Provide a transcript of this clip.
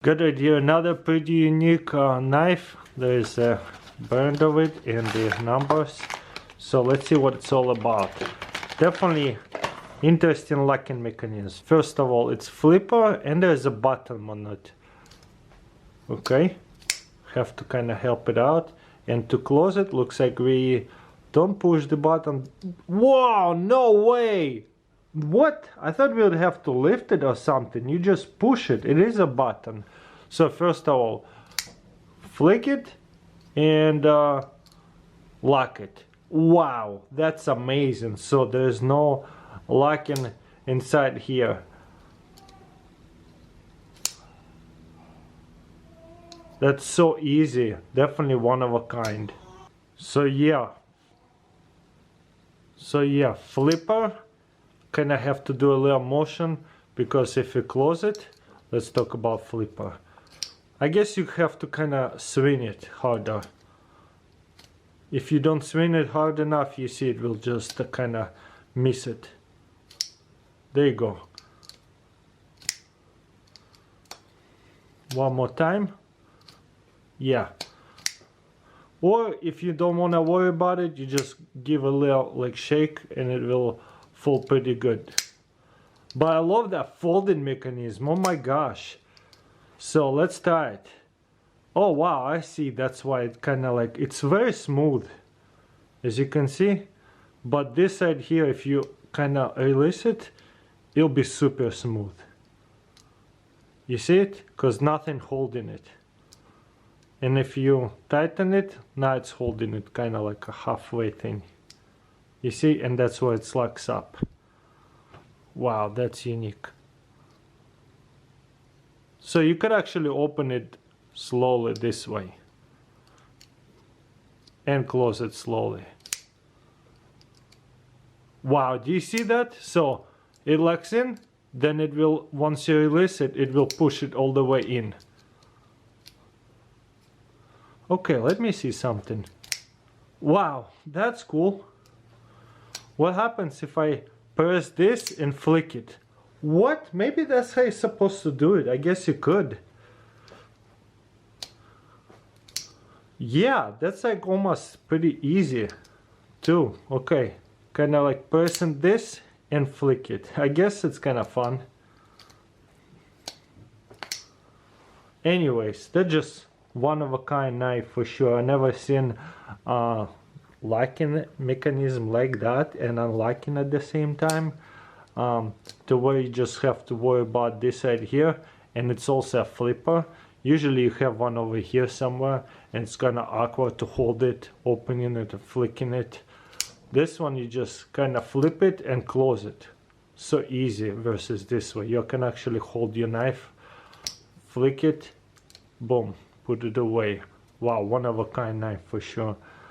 Got right here another pretty unique knife. There is a brand of it and the numbers. So let's see what it's all about. Definitely interesting locking mechanism. First of all, it's flipper and there's a button on it. Okay, have to kind of help it out. And to close it, looks like we don't push the button. Wow, no way! What? I thought we would have to lift it or something. You just push it. It is a button. So first of all, flick it and lock it. Wow, that's amazing. So there's no locking inside here. That's so easy. Definitely one of a kind. So yeah, flipper. Kind of have to do a little motion, because if you close it, let's talk about flipper. I guess you have to kind of swing it harder. If you don't swing it hard enough, you see it will just kind of miss it. There you go. One more time. Yeah. Or if you don't want to worry about it, you just give a little like shake and it will fall pretty good. But I love that folding mechanism. Oh my gosh. So let's try it. Oh wow, I see. That's why it kind of like, it's very smooth, as you can see. But this side here, if you kind of release it, it'll be super smooth. You see it? Because nothing holding it. And if you tighten it, now it's holding it, kind of like a halfway thing. You see? And that's why it locks up. Wow, that's unique. So you could actually open it slowly this way. And close it slowly. Wow, do you see that? So it locks in, then it will, once you release it, it will push it all the way in. Okay, let me see something. Wow, that's cool. What happens if I press this and flick it? What? Maybe that's how you're supposed to do it. I guess you could. Yeah, that's like almost pretty easy too. Okay, kind of like pressing this and flick it. I guess it's kind of fun. Anyways, that's just one of a kind knife for sure. I never seen locking mechanism like that and unlocking at the same time, to where you just have to worry about this side here, and it's also a flipper. Usually you have one over here somewhere and it's kind of awkward to hold it, opening it and flicking it. This one you just kind of flip it and close it. So easy versus this way. You can actually hold your knife, flick it, boom, put it away. Wow, one of a kind knife for sure.